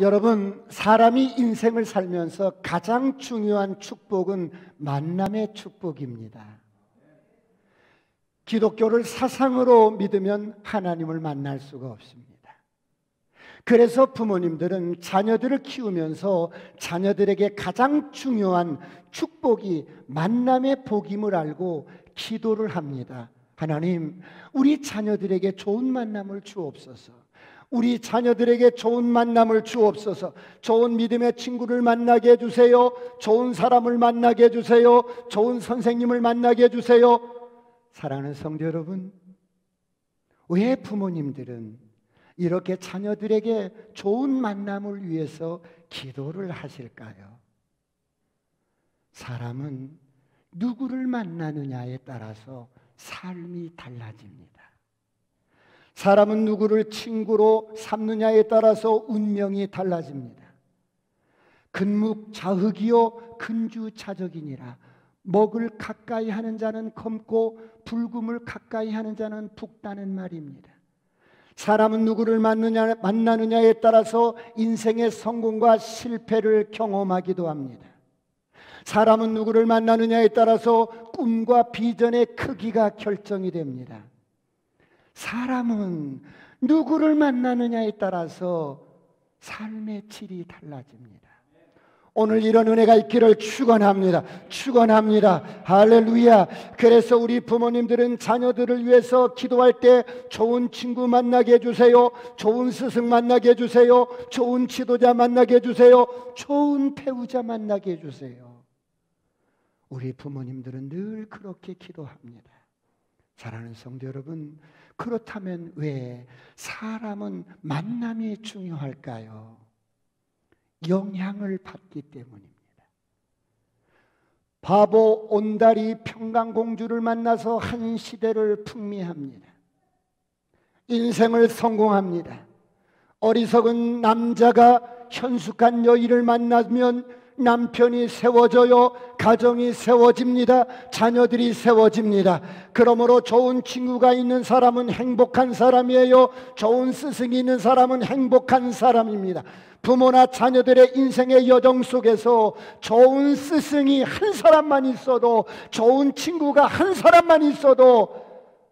여러분, 사람이 인생을 살면서 가장 중요한 축복은 만남의 축복입니다. 기독교를 사상으로 믿으면 하나님을 만날 수가 없습니다. 그래서 부모님들은 자녀들을 키우면서 자녀들에게 가장 중요한 축복이 만남의 복임을 알고 기도를 합니다. 하나님, 우리 자녀들에게 좋은 만남을 주옵소서. 우리 자녀들에게 좋은 만남을 주옵소서. 좋은 믿음의 친구를 만나게 해주세요. 좋은 사람을 만나게 해주세요. 좋은 선생님을 만나게 해주세요. 사랑하는 성도 여러분, 왜 부모님들은 이렇게 자녀들에게 좋은 만남을 위해서 기도를 하실까요? 사람은 누구를 만나느냐에 따라서 삶이 달라집니다. 사람은 누구를 친구로 삼느냐에 따라서 운명이 달라집니다. 근묵자흑이요 근주자적이니라. 먹을 가까이 하는 자는 검고 불금을 가까이 하는 자는 붓다는 말입니다. 사람은 누구를 만나느냐에 따라서 인생의 성공과 실패를 경험하기도 합니다. 사람은 누구를 만나느냐에 따라서 꿈과 비전의 크기가 결정이 됩니다. 사람은 누구를 만나느냐에 따라서 삶의 질이 달라집니다. 오늘 이런 은혜가 있기를 축원합니다. 축원합니다. 할렐루야. 그래서 우리 부모님들은 자녀들을 위해서 기도할 때 좋은 친구 만나게 해주세요. 좋은 스승 만나게 해주세요. 좋은 지도자 만나게 해주세요. 좋은 배우자 만나게 해주세요. 우리 부모님들은 늘 그렇게 기도합니다. 사랑하는 성도 여러분, 그렇다면 왜 사람은 만남이 중요할까요? 영향을 받기 때문입니다. 바보 온달이 평강공주를 만나서 한 시대를 풍미합니다. 인생을 성공합니다. 어리석은 남자가 현숙한 여인을 만나면 남편이 세워져요. 가정이 세워집니다. 자녀들이 세워집니다. 그러므로 좋은 친구가 있는 사람은 행복한 사람이에요. 좋은 스승이 있는 사람은 행복한 사람입니다. 부모나 자녀들의 인생의 여정 속에서 좋은 스승이 한 사람만 있어도, 좋은 친구가 한 사람만 있어도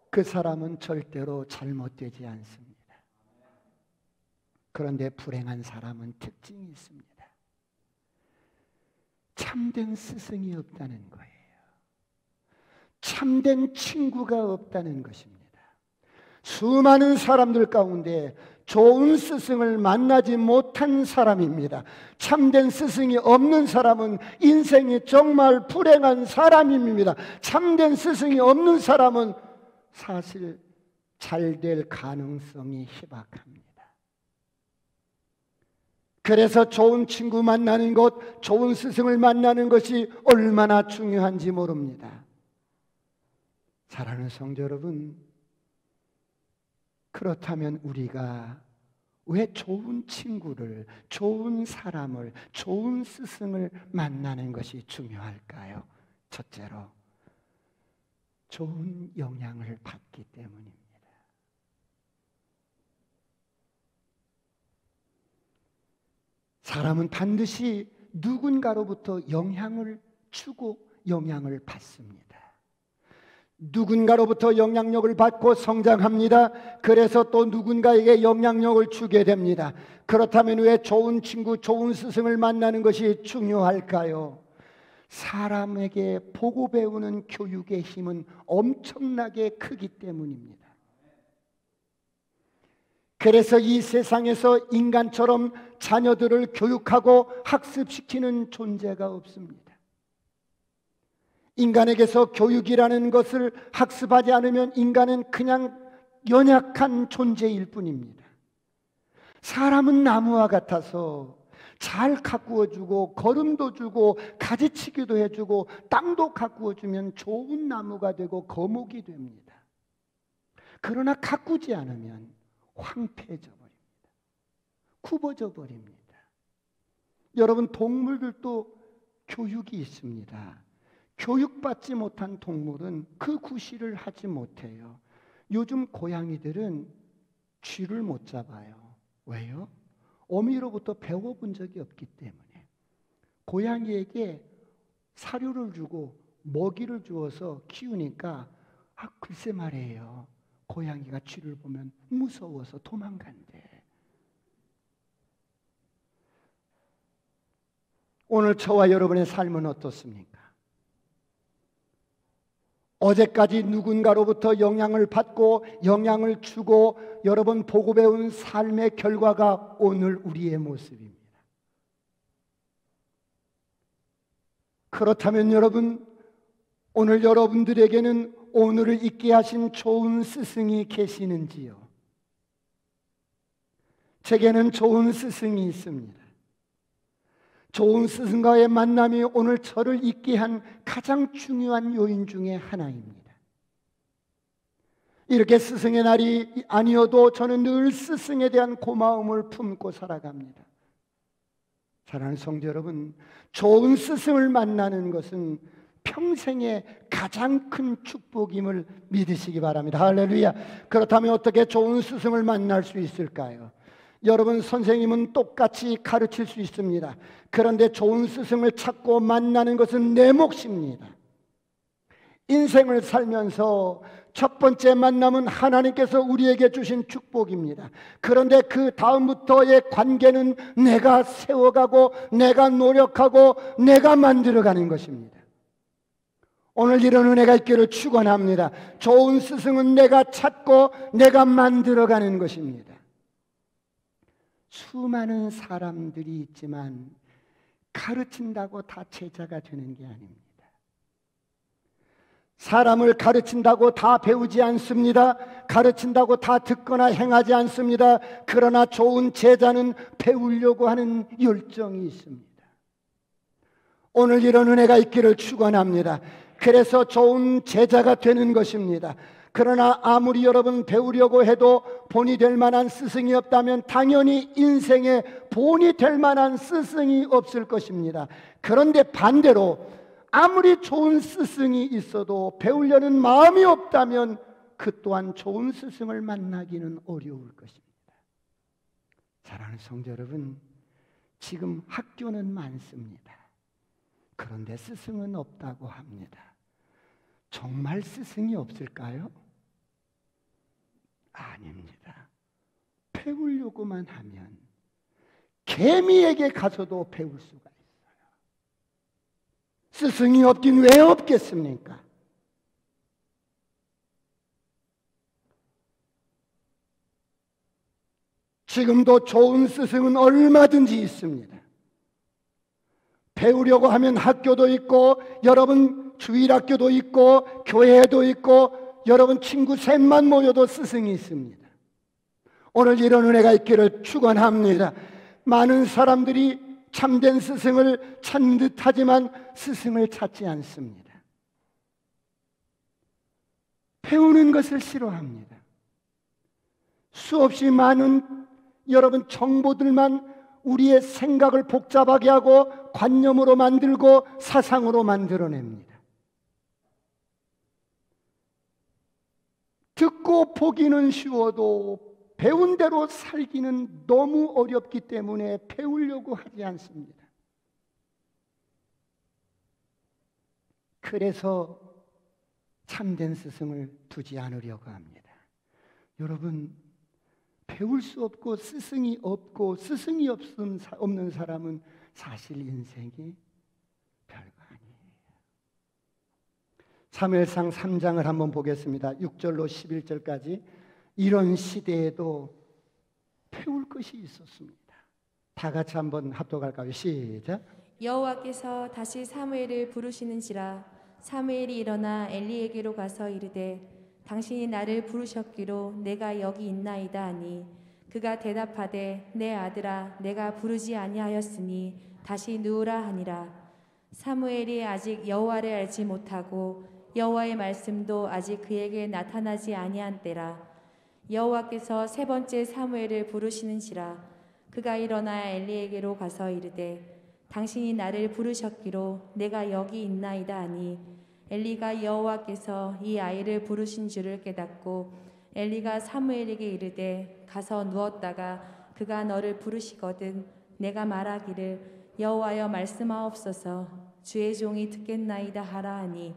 그 사람은 절대로 잘못되지 않습니다. 그런데 불행한 사람은 특징이 있습니다. 참된 스승이 없다는 거예요. 참된 친구가 없다는 것입니다. 수많은 사람들 가운데 좋은 스승을 만나지 못한 사람입니다. 참된 스승이 없는 사람은 인생이 정말 불행한 사람입니다. 참된 스승이 없는 사람은 사실 잘 될 가능성이 희박합니다. 그래서 좋은 친구 만나는 것, 좋은 스승을 만나는 것이 얼마나 중요한지 모릅니다. 사랑하는 성도 여러분, 그렇다면 우리가 왜 좋은 친구를, 좋은 사람을, 좋은 스승을 만나는 것이 중요할까요? 첫째로, 좋은 영향을 받기 때문입니다. 사람은 반드시 누군가로부터 영향을 주고 영향을 받습니다. 누군가로부터 영향력을 받고 성장합니다. 그래서 또 누군가에게 영향력을 주게 됩니다. 그렇다면 왜 좋은 친구, 좋은 스승을 만나는 것이 중요할까요? 사람에게 보고 배우는 교육의 힘은 엄청나게 크기 때문입니다. 그래서 이 세상에서 인간처럼 자녀들을 교육하고 학습시키는 존재가 없습니다. 인간에게서 교육이라는 것을 학습하지 않으면 인간은 그냥 연약한 존재일 뿐입니다. 사람은 나무와 같아서 잘 가꾸어주고 거름도 주고 가지치기도 해주고 땅도 가꾸어주면 좋은 나무가 되고 거목이 됩니다. 그러나 가꾸지 않으면 황폐해져 버립니다. 굽어져 버립니다. 여러분, 동물들도 교육이 있습니다. 교육받지 못한 동물은 그 구실을 하지 못해요. 요즘 고양이들은 쥐를 못 잡아요. 왜요? 어미로부터 배워본 적이 없기 때문에 고양이에게 사료를 주고 먹이를 주어서 키우니까 글쎄 말이에요. 고양이가 쥐를 보면 무서워서 도망간대. 오늘 저와 여러분의 삶은 어떻습니까? 어제까지 누군가로부터 영향을 받고 영향을 주고 여러분 보고 배운 삶의 결과가 오늘 우리의 모습입니다. 그렇다면 여러분, 오늘 여러분들에게는 오늘을 있게 하신 좋은 스승이 계시는지요? 제게는 좋은 스승이 있습니다. 좋은 스승과의 만남이 오늘 저를 있게 한 가장 중요한 요인 중에 하나입니다. 이렇게 스승의 날이 아니어도 저는 늘 스승에 대한 고마움을 품고 살아갑니다. 사랑하는 성도 여러분, 좋은 스승을 만나는 것은 평생의 가장 큰 축복임을 믿으시기 바랍니다. 할렐루야. 그렇다면 어떻게 좋은 스승을 만날 수 있을까요? 여러분, 선생님은 똑같이 가르칠 수 있습니다. 그런데 좋은 스승을 찾고 만나는 것은 내 몫입니다. 인생을 살면서 첫 번째 만남은 하나님께서 우리에게 주신 축복입니다. 그런데 그 다음부터의 관계는 내가 세워가고 내가 노력하고 내가 만들어가는 것입니다. 오늘 이런 은혜가 있기를 축원합니다. 좋은 스승은 내가 찾고 내가 만들어가는 것입니다. 수많은 사람들이 있지만 가르친다고 다 제자가 되는 게 아닙니다. 사람을 가르친다고 다 배우지 않습니다. 가르친다고 다 듣거나 행하지 않습니다. 그러나 좋은 제자는 배우려고 하는 열정이 있습니다. 오늘 이런 은혜가 있기를 축원합니다. 그래서 좋은 제자가 되는 것입니다. 그러나 아무리 여러분 배우려고 해도 본이 될 만한 스승이 없다면 당연히 인생에 본이 될 만한 스승이 없을 것입니다. 그런데 반대로 아무리 좋은 스승이 있어도 배우려는 마음이 없다면 그 또한 좋은 스승을 만나기는 어려울 것입니다. 사랑하는 성도 여러분, 지금 학교는 많습니다. 그런데 스승은 없다고 합니다. 정말 스승이 없을까요? 아닙니다. 배우려고만 하면 개미에게 가서도 배울 수가 있어요. 스승이 없긴 왜 없겠습니까? 지금도 좋은 스승은 얼마든지 있습니다. 배우려고 하면 학교도 있고 여러분 주일학교도 있고 교회도 있고 여러분 친구 셋만 모여도 스승이 있습니다. 오늘 이런 은혜가 있기를 축원합니다. 많은 사람들이 참된 스승을 찾는 듯하지만 스승을 찾지 않습니다. 배우는 것을 싫어합니다. 수없이 많은 여러분 정보들만 우리의 생각을 복잡하게 하고 관념으로 만들고 사상으로 만들어냅니다. 듣고 보기는 쉬워도 배운 대로 살기는 너무 어렵기 때문에 배우려고 하지 않습니다. 그래서 참된 스승을 두지 않으려고 합니다. 여러분, 배울 수 없고 스승이 없고 스승이 없는 사람은 사실 인생이 별거 아니에요. 사무엘상 3장을 한번 보겠습니다. 6절로 11절까지. 이런 시대에도 배울 것이 있었습니다. 다 같이 한번 합독할까요? 시작. 여호와께서 다시 사무엘을 부르시는지라. 사무엘이 일어나 엘리에게로 가서 이르되 당신이 나를 부르셨기로 내가 여기 있나이다 하니 그가 대답하되 내 아들아 내가 부르지 아니하였으니 다시 누우라 하니라. 사무엘이 아직 여호와를 알지 못하고 여호와의 말씀도 아직 그에게 나타나지 아니한 때라. 여호와께서 세 번째 사무엘을 부르시는지라. 그가 일어나 엘리에게로 가서 이르되 당신이 나를 부르셨기로 내가 여기 있나이다 하니 엘리가 여호와께서 이 아이를 부르신 줄을 깨닫고 엘리가 사무엘에게 이르되 가서 누웠다가 그가 너를 부르시거든 내가 말하기를 여호와여 말씀하옵소서 주의 종이 듣겠나이다 하라 하니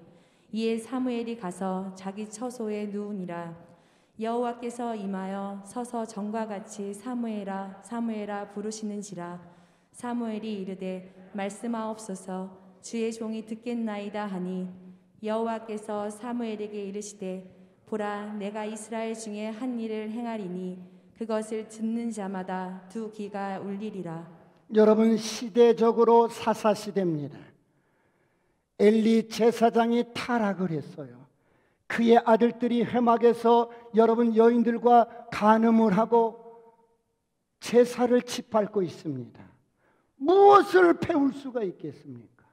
이에 사무엘이 가서 자기 처소에 누우니라. 여호와께서 임하여 서서 전과 같이 사무엘아 사무엘아 부르시는지라. 사무엘이 이르되 말씀하옵소서 주의 종이 듣겠나이다 하니 여호와께서 사무엘에게 이르시되 보라 내가 이스라엘 중에 한 일을 행하리니 그것을 듣는 자마다 두 귀가 울리리라. 여러분, 시대적으로 사사시대입니다. 엘리 제사장이 타락을 했어요. 그의 아들들이 회막에서 여러분 여인들과 간음을 하고 제사를 짓밟고 있습니다. 무엇을 배울 수가 있겠습니까?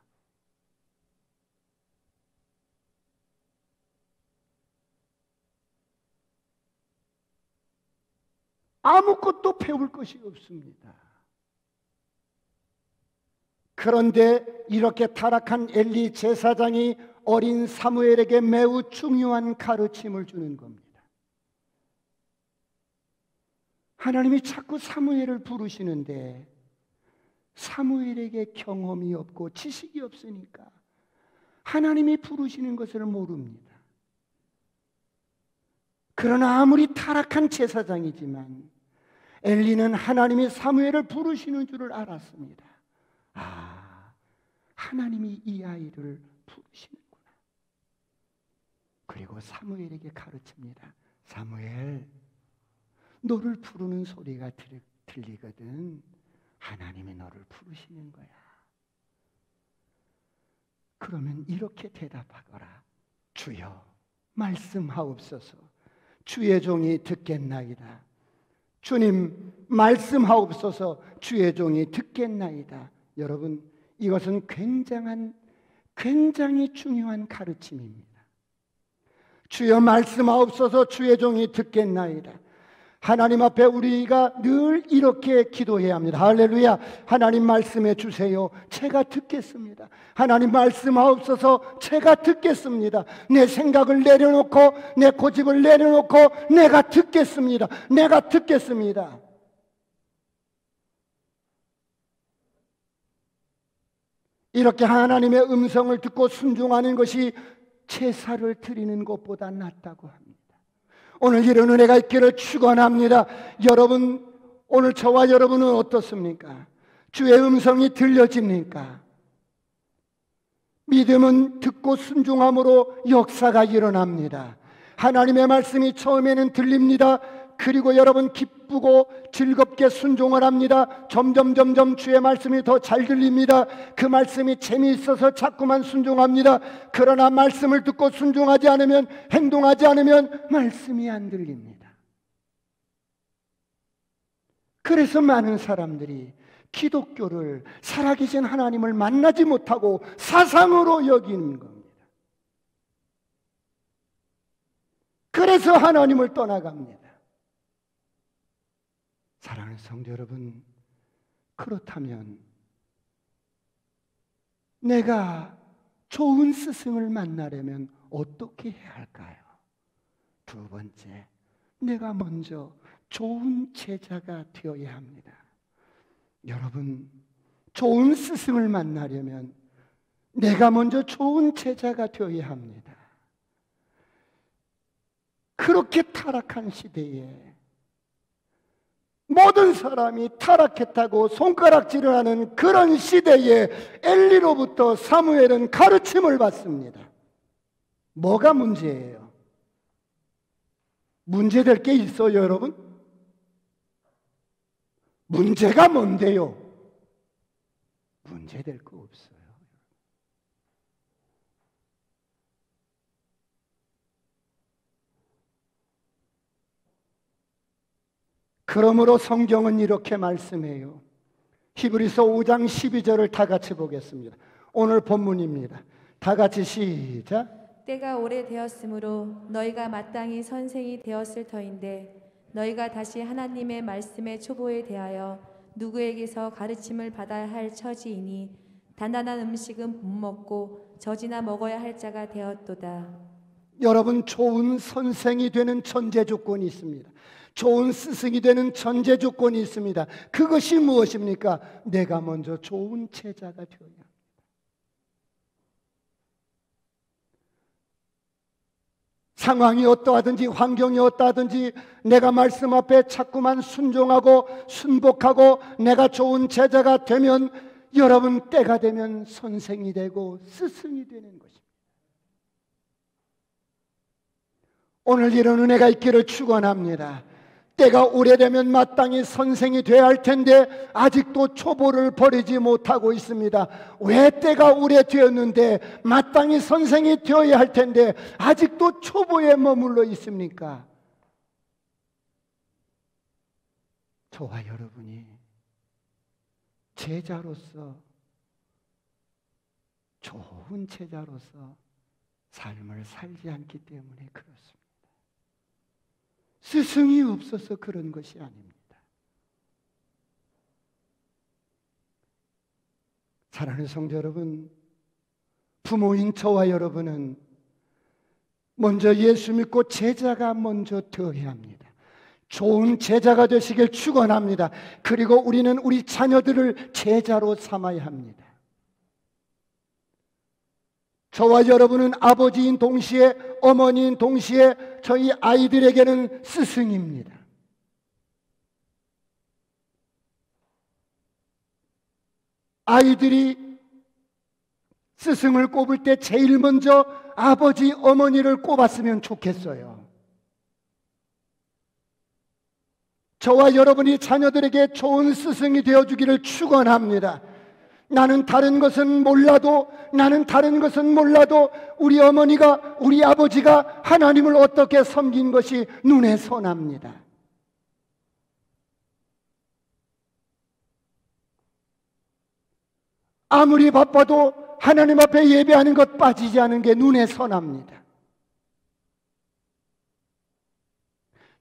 아무것도 배울 것이 없습니다. 그런데 이렇게 타락한 엘리 제사장이 어린 사무엘에게 매우 중요한 가르침을 주는 겁니다. 하나님이 자꾸 사무엘을 부르시는데 사무엘에게 경험이 없고 지식이 없으니까 하나님이 부르시는 것을 모릅니다. 그러나 아무리 타락한 제사장이지만 엘리는 하나님이 사무엘을 부르시는 줄을 알았습니다. 아, 하나님이 이 아이를 부르시는구나. 그리고 사무엘에게 가르칩니다. 사무엘, 너를 부르는 소리가 들리거든. 하나님이 너를 부르시는 거야. 그러면 이렇게 대답하거라. 주여, 말씀하옵소서. 주의 종이 듣겠나이다. 주님, 말씀하옵소서. 주의 종이 듣겠나이다. 여러분, 이것은 굉장히 중요한 가르침입니다. 주여 말씀하옵소서. 주의 종이 듣겠나이다. 하나님 앞에 우리가 늘 이렇게 기도해야 합니다. 할렐루야. 하나님 말씀해 주세요. 제가 듣겠습니다. 하나님 말씀하옵소서. 제가 듣겠습니다. 내 생각을 내려놓고 내 고집을 내려놓고 내가 듣겠습니다. 내가 듣겠습니다. 이렇게 하나님의 음성을 듣고 순종하는 것이 제사를 드리는 것보다 낫다고 합니다. 오늘 이런 은혜가 있기를 축원합니다. 여러분, 오늘 저와 여러분은 어떻습니까? 주의 음성이 들려집니까? 믿음은 듣고 순종함으로 역사가 일어납니다. 하나님의 말씀이 처음에는 들립니다. 그리고 여러분 기쁘고 즐겁게 순종을 합니다. 점점 주의 말씀이 더 잘 들립니다. 그 말씀이 재미있어서 자꾸만 순종합니다. 그러나 말씀을 듣고 순종하지 않으면, 행동하지 않으면 말씀이 안 들립니다. 그래서 많은 사람들이 기독교를, 살아계신 하나님을 만나지 못하고 사상으로 여기는 겁니다. 그래서 하나님을 떠나갑니다. 사랑하는 성도 여러분, 그렇다면 내가 좋은 스승을 만나려면 어떻게 해야 할까요? 두 번째, 내가 먼저 좋은 제자가 되어야 합니다. 여러분, 좋은 스승을 만나려면 내가 먼저 좋은 제자가 되어야 합니다. 그렇게 타락한 시대에 모든 사람이 타락했다고 손가락질을 하는 그런 시대에 엘리로부터 사무엘은 가르침을 받습니다. 뭐가 문제예요? 문제될 게 있어요, 여러분? 문제가 뭔데요? 문제될 거 없어요. 그러므로 성경은 이렇게 말씀해요. 히브리서 5장 12절을 다 같이 보겠습니다. 오늘 본문입니다. 다 같이 시작. 때가 오래되었으므로 너희가 마땅히 선생이 되었을 터인데 너희가 다시 하나님의 말씀의 초보에 대하여 누구에게서 가르침을 받아야 할 처지이니 단단한 음식은 못 먹고 젖이나 먹어야 할 자가 되었도다. 여러분, 좋은 선생이 되는 전제 조건이 있습니다. 좋은 스승이 되는 전제 조건이 있습니다. 그것이 무엇입니까? 내가 먼저 좋은 제자가 되어야 합니다. 상황이 어떠하든지 환경이 어떠하든지 내가 말씀 앞에 자꾸만 순종하고 순복하고 내가 좋은 제자가 되면 여러분 때가 되면 선생이 되고 스승이 되는 것입니다. 오늘 이런 은혜가 있기를 축원합니다. 때가 오래되면 마땅히 선생이 되어야 할 텐데 아직도 초보를 버리지 못하고 있습니다. 왜 때가 오래되었는데 마땅히 선생이 되어야 할 텐데 아직도 초보에 머물러 있습니까? 저와 여러분이 제자로서, 좋은 제자로서 삶을 살지 않기 때문에 그렇습니다. 스승이 없어서 그런 것이 아닙니다. 사랑하는 성도 여러분, 부모인 저와 여러분은 먼저 예수 믿고 제자가 먼저 되어야 합니다. 좋은 제자가 되시길 축원합니다. 그리고 우리는 우리 자녀들을 제자로 삼아야 합니다. 저와 여러분은 아버지인 동시에 어머니인 동시에 저희 아이들에게는 스승입니다. 아이들이 스승을 꼽을 때 제일 먼저 아버지, 어머니를 꼽았으면 좋겠어요. 저와 여러분이 자녀들에게 좋은 스승이 되어주기를 축원합니다. 나는 다른 것은 몰라도 우리 어머니가, 우리 아버지가 하나님을 어떻게 섬긴 것이 눈에 선합니다. 아무리 바빠도 하나님 앞에 예배하는 것 빠지지 않은 게 눈에 선합니다.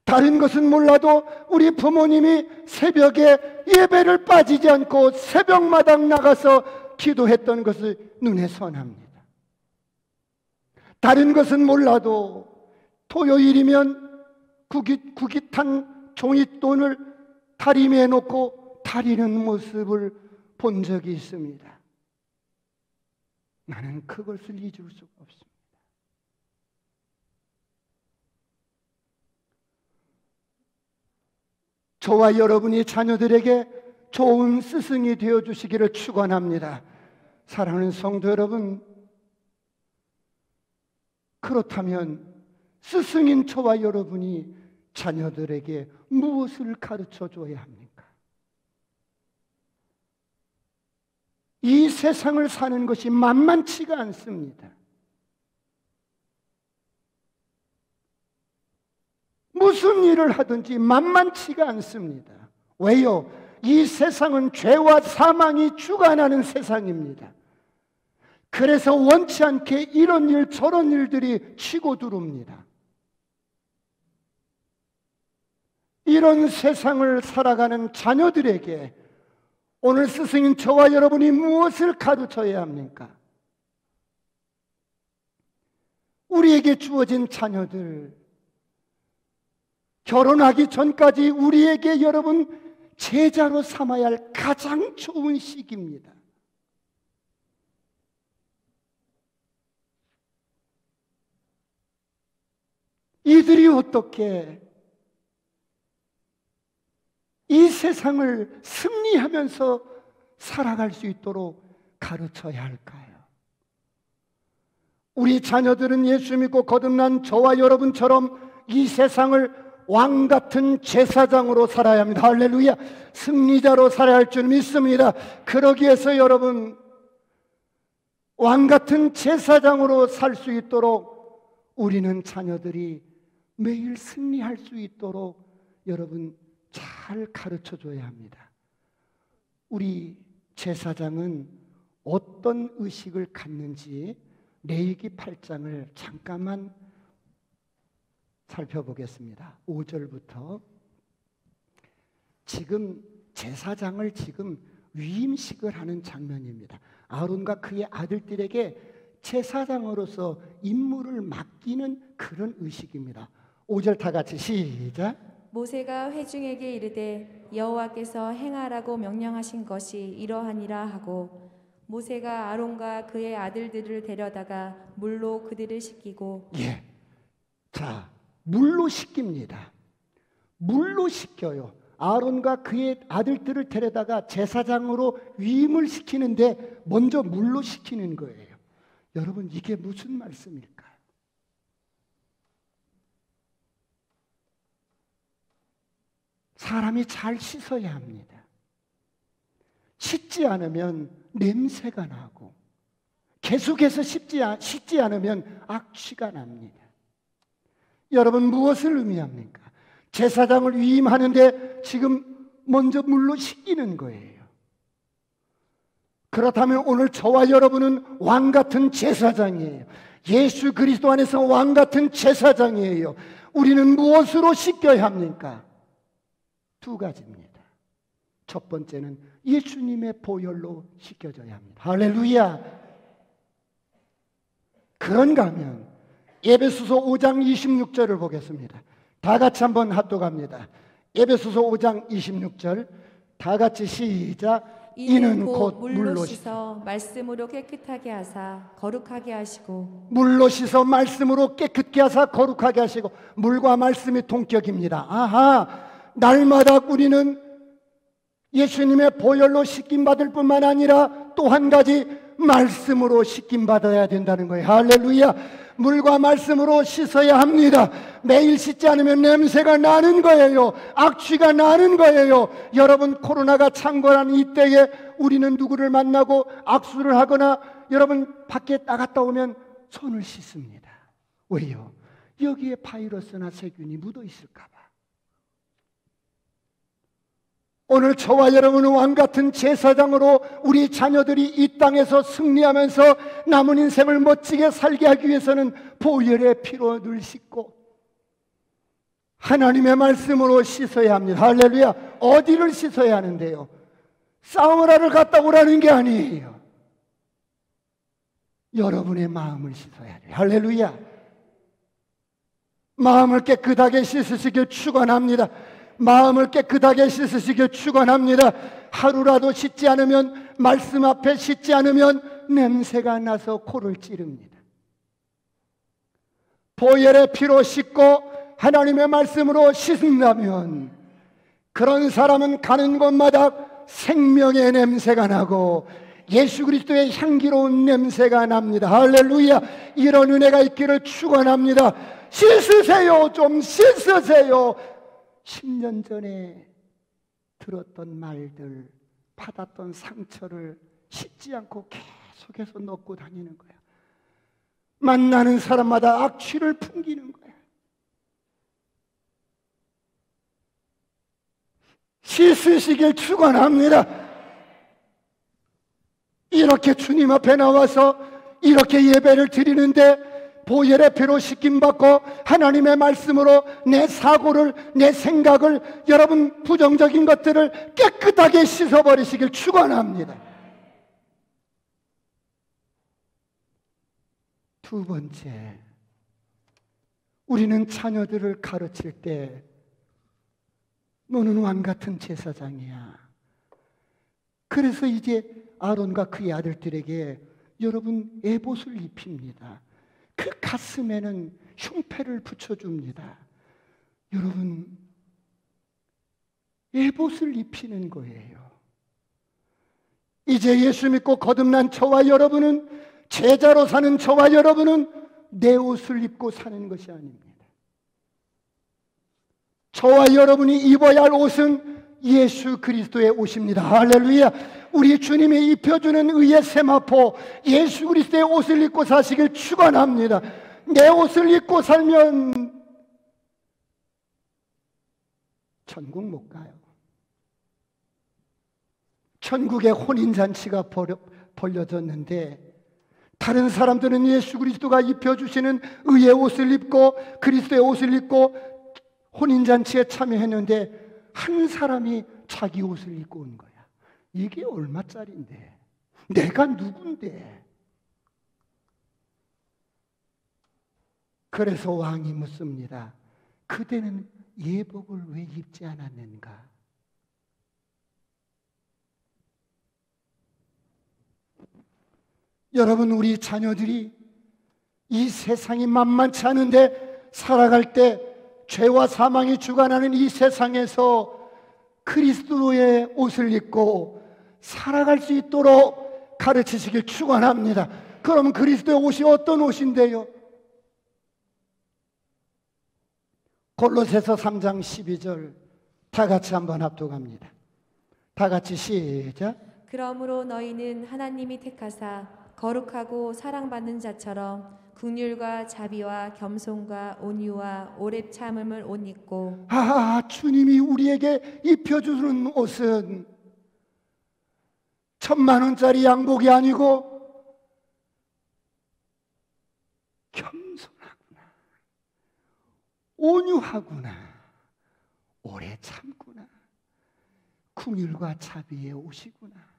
다른 것은 몰라도 우리 부모님이 새벽에 예배를 빠지지 않고 새벽마당 나가서 기도했던 것을 눈에 선합니다. 다른 것은 몰라도 토요일이면 구깃한 종잇돈을 다리미에 놓고 다리는 모습을 본 적이 있습니다. 나는 그것을 잊을 수가 없습니다. 저와 여러분이 자녀들에게 좋은 스승이 되어주시기를 축원합니다. 사랑하는 성도 여러분, 그렇다면 스승인 저와 여러분이 자녀들에게 무엇을 가르쳐줘야 합니까? 이 세상을 사는 것이 만만치가 않습니다. 무슨 일을 하든지 만만치가 않습니다. 왜요? 이 세상은 죄와 사망이 주관하는 세상입니다. 그래서 원치 않게 이런 일 저런 일들이 치고 들어옵니다. 이런 세상을 살아가는 자녀들에게 오늘 스승인 저와 여러분이 무엇을 가르쳐야 합니까? 우리에게 주어진 자녀들, 결혼하기 전까지 우리에게 여러분 제자로 삼아야 할 가장 좋은 시기입니다. 이들이 어떻게 이 세상을 승리하면서 살아갈 수 있도록 가르쳐야 할까요? 우리 자녀들은 예수 믿고 거듭난 저와 여러분처럼 이 세상을 왕 같은 제사장으로 살아야 합니다. 할렐루야. 승리자로 살아야 할 줄 믿습니다. 그러기 위해서 여러분 왕 같은 제사장으로 살 수 있도록 우리는 자녀들이 매일 승리할 수 있도록 여러분 잘 가르쳐 줘야 합니다. 우리 제사장은 어떤 의식을 갖는지 레위기 8장을 잠깐만 살펴보겠습니다. 5절부터. 지금 제사장을 지금 위임식을 하는 장면입니다. 아론과 그의 아들들에게 제사장으로서 임무를 맡기는 그런 의식입니다. 5절 다 같이 시작. 모세가 회중에게 이르되 여호와께서 행하라고 명령하신 것이 이러하니라 하고 모세가 아론과 그의 아들들을 데려다가 물로 그들을 씻기고 예. 자, 물로 씻깁니다. 물로 씻겨요. 아론과 그의 아들들을 데려다가 제사장으로 위임을 시키는데 먼저 물로 씻기는 거예요. 여러분, 이게 무슨 말씀일까요? 사람이 잘 씻어야 합니다. 씻지 않으면 냄새가 나고 계속해서 씻지 않으면 악취가 납니다. 여러분, 무엇을 의미합니까? 제사장을 위임하는데 지금 먼저 물로 씻기는 거예요. 그렇다면 오늘 저와 여러분은 왕같은 제사장이에요. 예수 그리스도 안에서 왕같은 제사장이에요. 우리는 무엇으로 씻겨야 합니까? 두 가지입니다. 첫 번째는 예수님의 보혈로 씻겨져야 합니다. 할렐루야. 그런가 하면 에베소서 5장 26절을 보겠습니다. 다 같이 한번 합독합니다. 에베소서 5장 26절 다 같이 시작. 이는 곧 물로 씻어 말씀으로 깨끗하게 하사 거룩하게 하시고 물로 씻어 말씀으로 깨끗게 하사 거룩하게 하시고 물과 말씀이 동격입니다. 아하, 날마다 우리는 예수님의 보혈로 씻김받을 뿐만 아니라 또 한 가지 말씀으로 씻김받아야 된다는 거예요. 할렐루야. 물과 말씀으로 씻어야 합니다. 매일 씻지 않으면 냄새가 나는 거예요. 악취가 나는 거예요. 여러분, 코로나가 창궐한 이때에 우리는 누구를 만나고 악수를 하거나 여러분 밖에 나갔다 오면 손을 씻습니다. 왜요? 여기에 바이러스나 세균이 묻어 있을까 봐. 오늘 저와 여러분은 왕같은 제사장으로 우리 자녀들이 이 땅에서 승리하면서 남은 인생을 멋지게 살게 하기 위해서는 보혈의 피로 늘 씻고 하나님의 말씀으로 씻어야 합니다. 할렐루야. 어디를 씻어야 하는데요? 사우나를 갔다 오라는 게 아니에요. 여러분의 마음을 씻어야 돼요. 할렐루야. 마음을 깨끗하게 씻으시길 축원합니다. 마음을 깨끗하게 씻으시길 축원합니다. 하루라도 씻지 않으면, 말씀 앞에 씻지 않으면 냄새가 나서 코를 찌릅니다. 보혈의 피로 씻고 하나님의 말씀으로 씻는다면 그런 사람은 가는 곳마다 생명의 냄새가 나고 예수 그리스도의 향기로운 냄새가 납니다. 할렐루야. 이런 은혜가 있기를 축원합니다. 씻으세요. 좀 씻으세요. 10년 전에 들었던 말들, 받았던 상처를 씻지 않고 계속해서 넣고 다니는 거야. 만나는 사람마다 악취를 풍기는 거야. 씻으시길 축원합니다. 이렇게 주님 앞에 나와서 이렇게 예배를 드리는데 보혈의 피로 씻김받고 하나님의 말씀으로 내 사고를, 내 생각을, 여러분 부정적인 것들을 깨끗하게 씻어버리시길 축원합니다. 두 번째, 우리는 자녀들을 가르칠 때 너는 왕같은 제사장이야. 그래서 이제 아론과 그의 아들들에게 여러분 에봇을 입힙니다. 그 가슴에는 흉패를 붙여줍니다. 여러분, 에봇을 입히는 거예요. 이제 예수 믿고 거듭난 저와 여러분은, 제자로 사는 저와 여러분은 내 옷을 입고 사는 것이 아닙니다. 저와 여러분이 입어야 할 옷은 예수 그리스도의 옷입니다. 할렐루야. 우리 주님이 입혀주는 의의 세마포 예수 그리스도의 옷을 입고 사시길 축원합니다. 내 옷을 입고 살면 천국 못 가요. 천국에 혼인잔치가 벌려졌는데 다른 사람들은 예수 그리스도가 입혀주시는 의의 옷을 입고 그리스도의 옷을 입고 혼인잔치에 참여했는데 한 사람이 자기 옷을 입고 온 거야. 이게 얼마짜린데? 내가 누군데? 그래서 왕이 묻습니다. 그대는 예복을 왜 입지 않았는가? 여러분, 우리 자녀들이 이 세상이 만만치 않은데 살아갈 때 죄와 사망이 주관하는 이 세상에서 그리스도의 옷을 입고 살아갈 수 있도록 가르치시길 축원합니다. 그럼 그리스도의 옷이 어떤 옷인데요? 골로새서 3장 12절 다 같이 한번 합독합니다. 다 같이 시작. 그러므로 너희는 하나님이 택하사 거룩하고 사랑받는 자처럼 긍휼과 자비와 겸손과 온유와 오래 참음을 옷 입고. 주님이 우리에게 입혀주는 옷은 1,000,000원짜리 양복이 아니고 겸손하구나, 온유하구나, 오래 참구나, 긍휼과 자비의 옷이구나.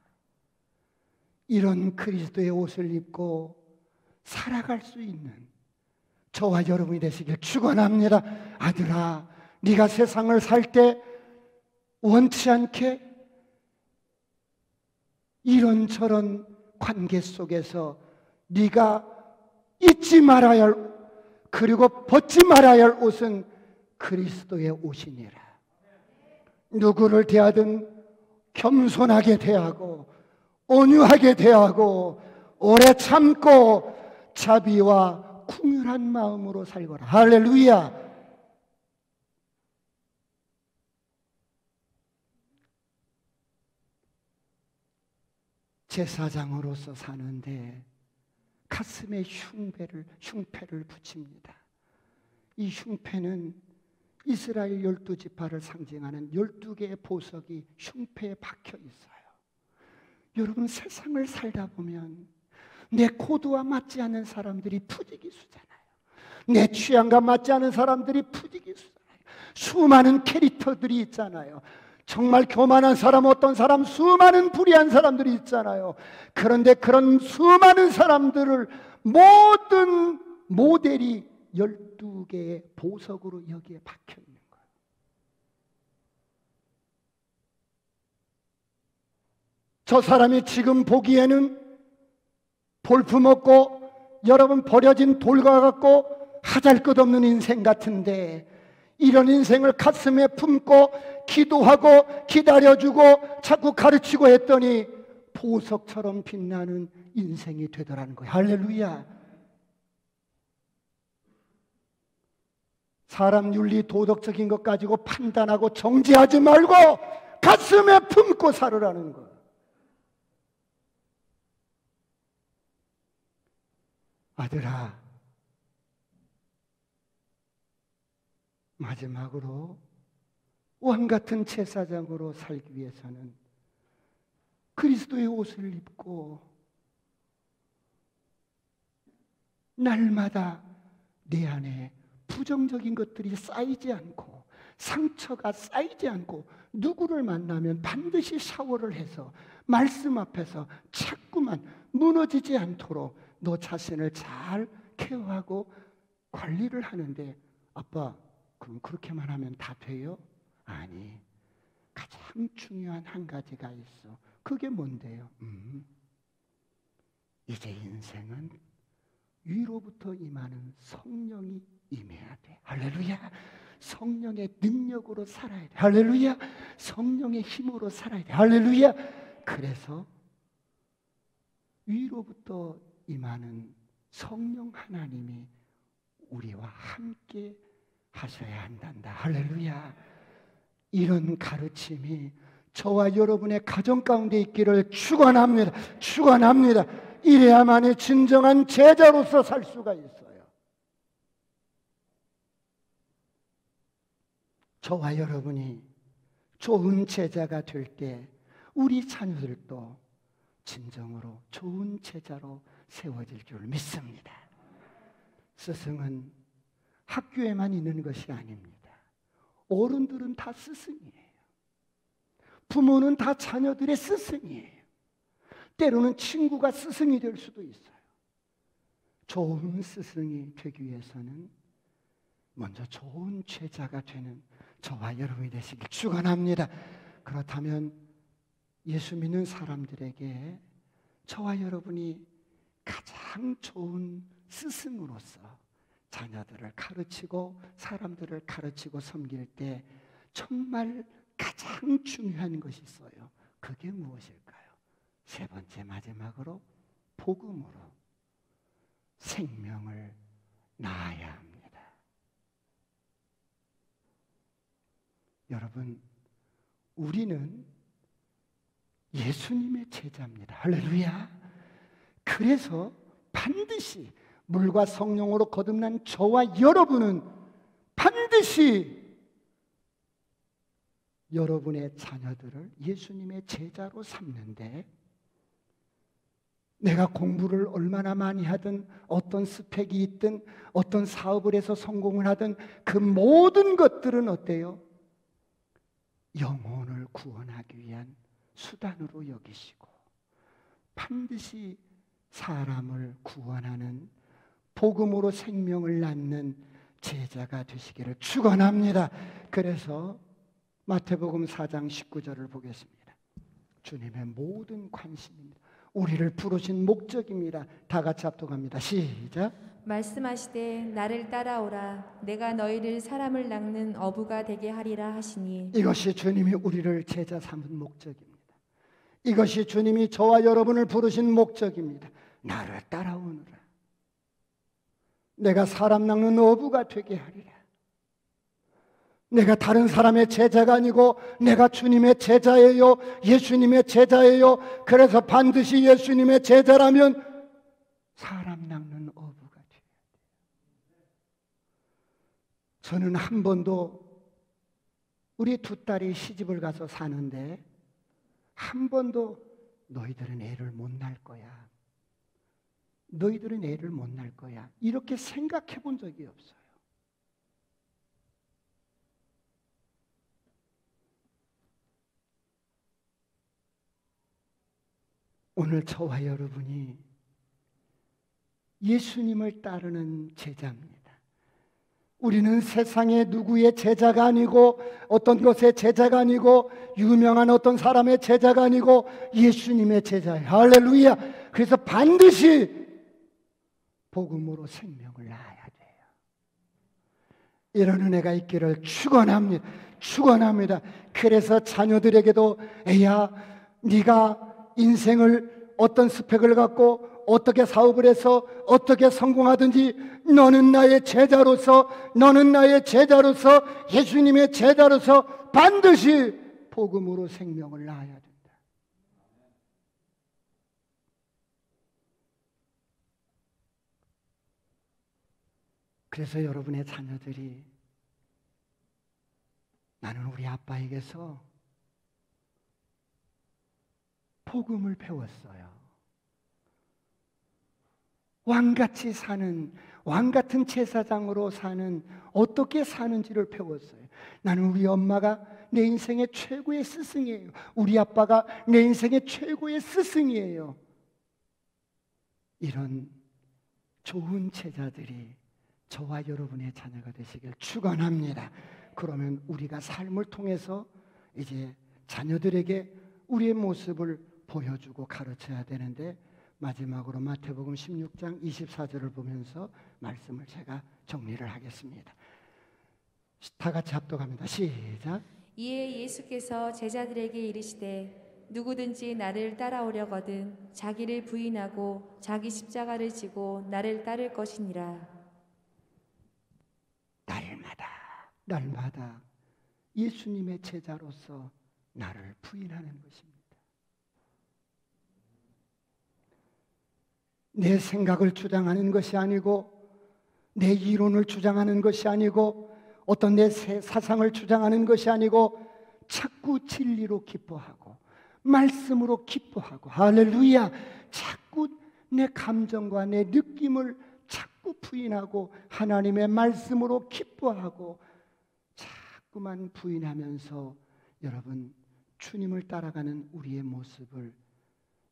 이런 그리스도의 옷을 입고 살아갈 수 있는 저와 여러분이 되시길 축원합니다. 아들아, 네가 세상을 살 때 원치 않게 이런저런 관계 속에서 네가 잊지 말아야 할, 그리고 벗지 말아야 할 옷은 그리스도의 옷이니라. 누구를 대하든 겸손하게 대하고 온유하게 대하고 오래 참고 자비와 긍휼한 마음으로 살거라. 할렐루야. 제사장으로서 사는데 가슴에 흉패를 붙입니다. 이 흉패는 이스라엘 12지파를 상징하는 12개의 보석이 흉패에 박혀 있어요. 여러분, 세상을 살다 보면 내 코드와 맞지 않는 사람들이 부지기수잖아요. 내 취향과 맞지 않은 사람들이 부지기수잖아요. 수많은 캐릭터들이 있잖아요. 정말 교만한 사람, 어떤 사람, 수많은 불의한 사람들이 있잖아요. 그런데 그런 수많은 사람들을 모든 모델이 12개의 보석으로 여기에 박혀 있는 거예요. 저 사람이 지금 보기에는 볼품없고 여러분 버려진 돌과 같고 하잘것없는 인생 같은데, 이런 인생을 가슴에 품고 기도하고 기다려주고 자꾸 가르치고 했더니 보석처럼 빛나는 인생이 되더라는 거예요. 할렐루야. 사람 윤리 도덕적인 것 가지고 판단하고 정죄하지 말고 가슴에 품고 살으라는 거예요. 아들아, 마지막으로 왕같은 제사장으로 살기 위해서는 그리스도의 옷을 입고 날마다 내 안에 부정적인 것들이 쌓이지 않고 상처가 쌓이지 않고 누구를 만나면 반드시 샤워를 해서 말씀 앞에서 자꾸만 무너지지 않도록 너 자신을 잘 케어하고 관리를 하는데, 아빠 그럼 그렇게만 하면 다 돼요? 아니, 가장 중요한 한 가지가 있어. 그게 뭔데요? 이제 인생은 위로부터 임하는 성령이 임해야 돼. 할렐루야. 성령의 능력으로 살아야 돼. 할렐루야. 성령의 힘으로 살아야 돼. 할렐루야. 그래서 위로부터 임하는 성령 하나님이 우리와 함께 하셔야 한단다. 할렐루야. 이런 가르침이 저와 여러분의 가정 가운데 있기를 축원합니다. 축원합니다. 이래야만이 진정한 제자로서 살 수가 있어요. 저와 여러분이 좋은 제자가 될 때 우리 자녀들도 진정으로 좋은 제자로 세워질 줄 믿습니다. 스승은 학교에만 있는 것이 아닙니다. 어른들은 다 스승이에요. 부모는 다 자녀들의 스승이에요. 때로는 친구가 스승이 될 수도 있어요. 좋은 스승이 되기 위해서는 먼저 좋은 제자가 되는 저와 여러분이 되시길 축원합니다. 그렇다면 예수 믿는 사람들에게 저와 여러분이 가장 좋은 스승으로서 자녀들을 가르치고 사람들을 가르치고 섬길 때 정말 가장 중요한 것이 있어요. 그게 무엇일까요? 세 번째, 마지막으로 복음으로 생명을 낳아야 합니다. 여러분, 우리는 예수님의 제자입니다. 할렐루야. 그래서 반드시 물과 성령으로 거듭난 저와 여러분은 반드시 여러분의 자녀들을 예수님의 제자로 삼는데, 내가 공부를 얼마나 많이 하든 어떤 스펙이 있든 어떤 사업을 해서 성공을 하든 그 모든 것들은 어때요? 영혼을 구원하기 위한 수단으로 여기시고 반드시 사람을 구원하는 복음으로 생명을 낳는 제자가 되시기를 축원합니다. 그래서 마태복음 4장 19절을 보겠습니다. 주님의 모든 관심입니다. 우리를 부르신 목적입니다. 다 같이 합독합니다. 시작. 말씀하시되 나를 따라오라. 내가 너희를 사람을 낚는 어부가 되게 하리라 하시니. 이것이 주님이 우리를 제자 삼은 목적입니다. 이것이 주님이 저와 여러분을 부르신 목적입니다. 나를 따라오느라. 내가 사람 낚는 어부가 되게 하리라. 내가 다른 사람의 제자가 아니고 내가 주님의 제자예요. 예수님의 제자예요. 그래서 반드시 예수님의 제자라면 사람 낚는 어부가 되어야 돼요. 저는 한 번도 우리 두 딸이 시집을 가서 사는데 한 번도 너희들은 애를 못 낳을 거야. 너희들은 애를 못 낳을 거야. 이렇게 생각해 본 적이 없어요. 오늘 저와 여러분이 예수님을 따르는 제자입니다. 우리는 세상의 누구의 제자가 아니고 어떤 것의 제자가 아니고 유명한 어떤 사람의 제자가 아니고 예수님의 제자예요. 할렐루야. 그래서 반드시 복음으로 생명을 낳아야 돼요. 이런 은혜가 있기를 축원합니다. 축원합니다. 그래서 자녀들에게도 애야, 네가 인생을 어떤 스펙을 갖고 어떻게 사업을 해서 어떻게 성공하든지 너는 나의 제자로서, 너는 나의 제자로서, 예수님의 제자로서 반드시 복음으로 생명을 낳아야 된다. 그래서 여러분의 자녀들이 나는 우리 아빠에게서 복음을 배웠어요. 왕같이 사는, 왕같은 제사장으로 사는, 어떻게 사는지를 배웠어요. 나는 우리 엄마가 내 인생의 최고의 스승이에요. 우리 아빠가 내 인생의 최고의 스승이에요. 이런 좋은 제자들이 저와 여러분의 자녀가 되시길 축원합니다. 그러면 우리가 삶을 통해서 이제 자녀들에게 우리의 모습을 보여주고 가르쳐야 되는데, 마지막으로 마태복음 16장 24절을 보면서 말씀을 제가 정리를 하겠습니다. 다 같이 합독합니다. 시작. 이에 예수께서 제자들에게 이르시되 누구든지 나를 따라오려거든 자기를 부인하고 자기 십자가를 지고 나를 따를 것이니라. 날마다 예수님의 제자로서 나를 부인하는 것입니다. 내 생각을 주장하는 것이 아니고, 내 이론을 주장하는 것이 아니고, 어떤 내 사상을 주장하는 것이 아니고, 자꾸 진리로 기뻐하고 말씀으로 기뻐하고, 할렐루야, 자꾸 내 감정과 내 느낌을 자꾸 부인하고 하나님의 말씀으로 기뻐하고 자꾸만 부인하면서 여러분 주님을 따라가는 우리의 모습을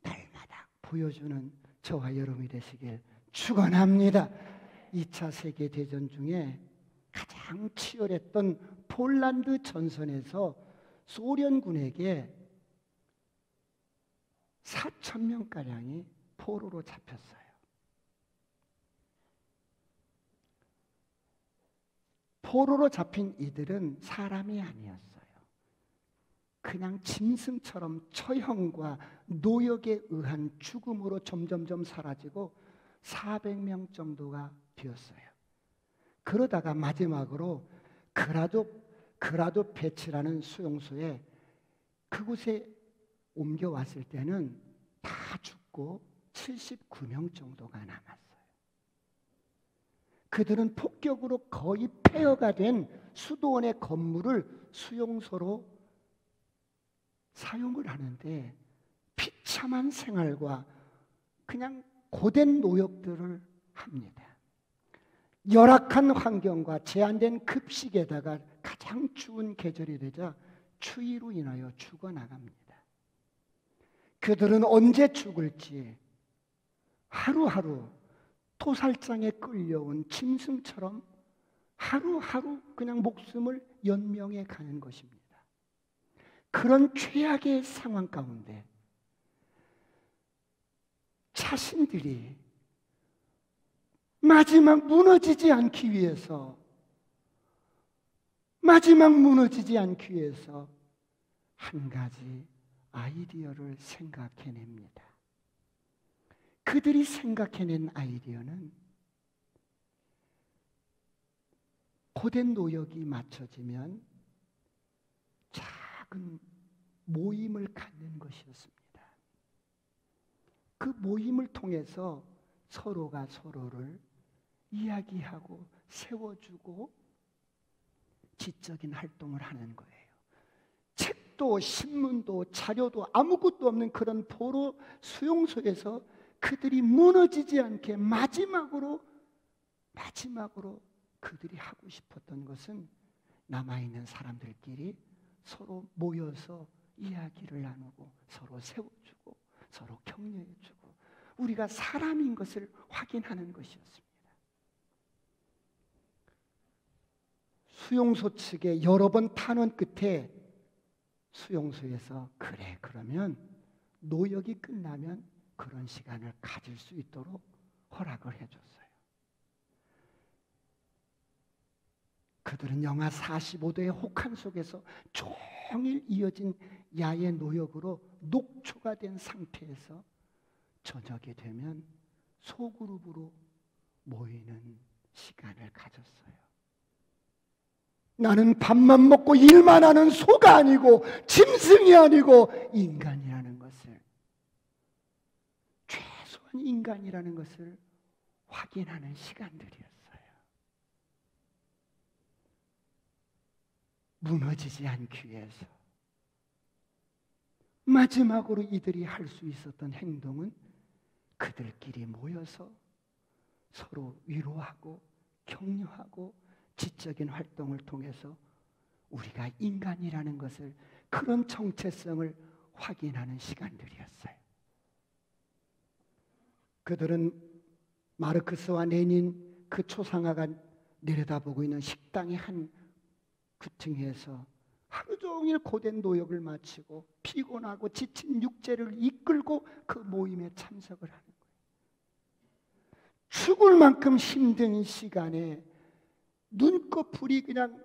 날마다 보여주는 저와 여러분이 되시길 축원합니다. 2차 세계대전 중에 가장 치열했던 폴란드 전선에서 소련군에게 4,000명가량이 포로로 잡혔어요. 포로로 잡힌 이들은 사람이 아니었어요. 그냥 짐승처럼 처형과 노역에 의한 죽음으로 점점점 사라지고 400명 정도가 되었어요. 그러다가 마지막으로 그라도 베치라는 수용소에 그곳에 옮겨왔을 때는 다 죽고 79명 정도가 남았어요. 그들은 폭격으로 거의 폐허가 된 수도원의 건물을 수용소로 사용을 하는데 비참한 생활과 그냥 고된 노역들을 합니다. 열악한 환경과 제한된 급식에다가 가장 추운 계절이 되자 추위로 인하여 죽어나갑니다. 그들은 언제 죽을지 하루하루 토살장에 끌려온 짐승처럼 하루하루 그냥 목숨을 연명해 가는 것입니다. 그런 최악의 상황 가운데 자신들이 마지막 무너지지 않기 위해서 한 가지 아이디어를 생각해냅니다. 그들이 생각해낸 아이디어는 고된 노역이 맞춰지면 작은 모임을 갖는 것이었습니다. 그 모임을 통해서 서로가 서로를 이야기하고 세워주고 지적인 활동을 하는 거예요. 책도 신문도 자료도 아무것도 없는 그런 포로 수용소에서 그들이 무너지지 않게 마지막으로 그들이 하고 싶었던 것은 남아있는 사람들끼리 서로 모여서 이야기를 나누고 서로 세워주고 서로 격려해주고 우리가 사람인 것을 확인하는 것이었습니다. 수용소 측에 여러 번 탄원 끝에 수용소에서 그래 그러면 노역이 끝나면 그런 시간을 가질 수 있도록 허락을 해줬어요. 그들은 영하 45도의 혹한 속에서 종일 이어진 야외 노역으로 녹초가 된 상태에서 저녁이 되면 소그룹으로 모이는 시간을 가졌어요. 나는 밥만 먹고 일만 하는 소가 아니고 짐승이 아니고 인간이라는 것을, 최소한 인간이라는 것을 확인하는 시간들이었어요. 무너지지 않기 위해서 마지막으로 이들이 할 수 있었던 행동은 그들끼리 모여서 서로 위로하고 격려하고 지적인 활동을 통해서 우리가 인간이라는 것을, 그런 정체성을 확인하는 시간들이었어요. 그들은 마르크스와 레닌 그 초상화가 내려다보고 있는 식당의 한 구층에서 하루 종일 고된 노역을 마치고 피곤하고 지친 육체를 이끌고 그 모임에 참석을 하는 거예요. 죽을 만큼 힘든 시간에 눈꺼풀이 그냥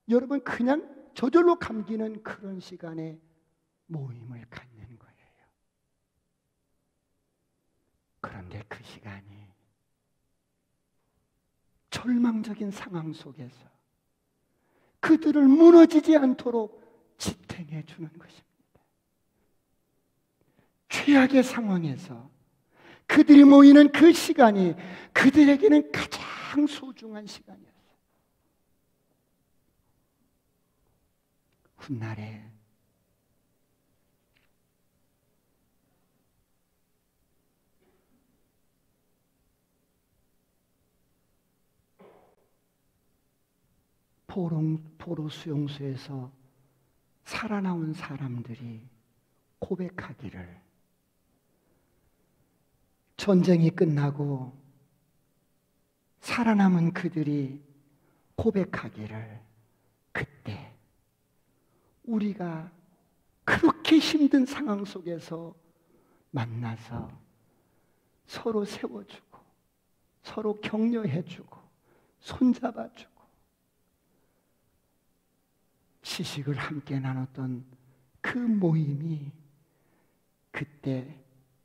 여러분 그냥 저절로 감기는 그런 시간에 모임을 갖는 거예요. 그런데 그 시간이 절망적인 상황 속에서 그들을 무너지지 않도록 지탱해 주는 것입니다. 최악의 상황에서 그들이 모이는 그 시간이 그들에게는 가장 소중한 시간이었어요. 훗날에 포로 수용소에서 살아나온 사람들이 고백하기를, 전쟁이 끝나고 살아남은 그들이 고백하기를, 그때 우리가 그렇게 힘든 상황 속에서 만나서 서로 세워주고 서로 격려해주고 손잡아주고 시식을 함께 나눴던 그 모임이 그때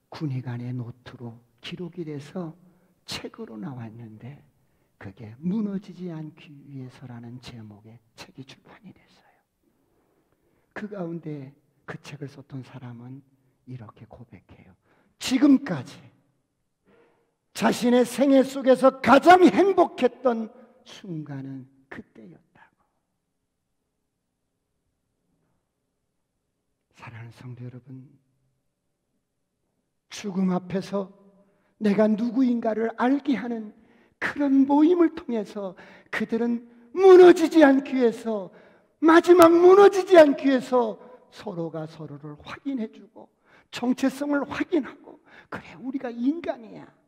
군의관의 노트로 기록이 돼서 책으로 나왔는데 그게 무너지지 않기 위해서라는 제목의 책이 출판이 됐어요. 그 가운데 그 책을 썼던 사람은 이렇게 고백해요. 지금까지 자신의 생애 속에서 가장 행복했던 순간은 그때였다고. 사랑하는 성도 여러분, 죽음 앞에서 내가 누구인가를 알게 하는 그런 모임을 통해서 그들은 무너지지 않기 위해서, 마지막 무너지지 않기 위해서 서로가 서로를 확인해주고 정체성을 확인하고, 그래 우리가 인간이야,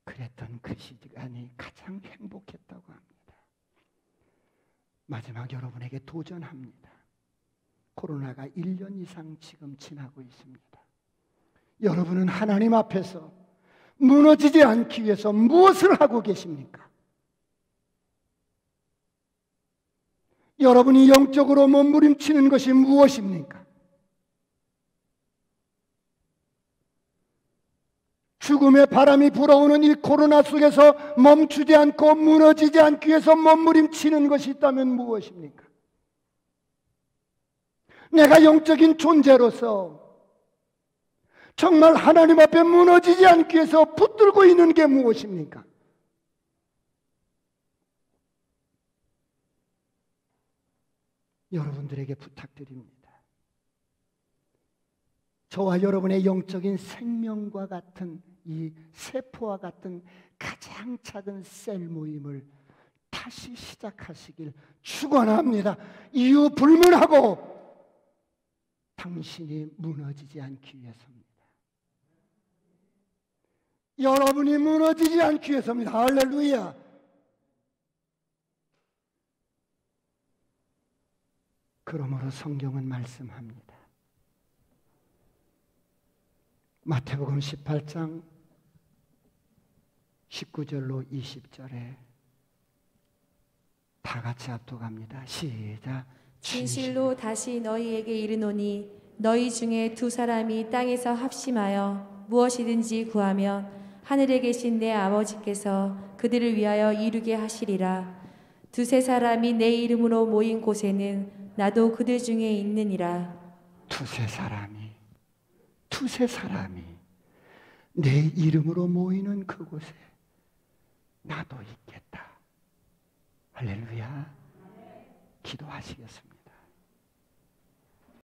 그랬던 그 시간이 가장 행복했다고 합니다. 마지막 여러분에게 도전합니다. 코로나가 1년 이상 지금 지나고 있습니다. 여러분은 하나님 앞에서 무너지지 않기 위해서 무엇을 하고 계십니까? 여러분이 영적으로 몸부림치는 것이 무엇입니까? 죽음의 바람이 불어오는 이 코로나 속에서 멈추지 않고 무너지지 않기 위해서 몸부림치는 것이 있다면 무엇입니까? 내가 영적인 존재로서 정말 하나님 앞에 무너지지 않기 위해서 붙들고 있는 게 무엇입니까? 여러분들에게 부탁드립니다. 저와 여러분의 영적인 생명과 같은 이 세포와 같은 가장 작은 셀 모임을 다시 시작하시길 축원합니다. 이유 불문하고 당신이 무너지지 않기 위해서입니다. 여러분이 무너지지 않기 위해서입니다. 할렐루야. 그러므로 성경은 말씀합니다. 마태복음 18장 19절로 20절에 다 같이 합독합니다. 시작. 진실로 다시 너희에게 이르노니 너희 중에 두 사람이 땅에서 합심하여 무엇이든지 구하면 하늘에 계신 내 아버지께서 그들을 위하여 이루게 하시리라. 두세 사람이 내 이름으로 모인 곳에는 나도 그들 중에 있느니라. 두세 사람이 내 이름으로 모이는 그곳에 나도 있겠다. 할렐루야. 기도하시겠습니다.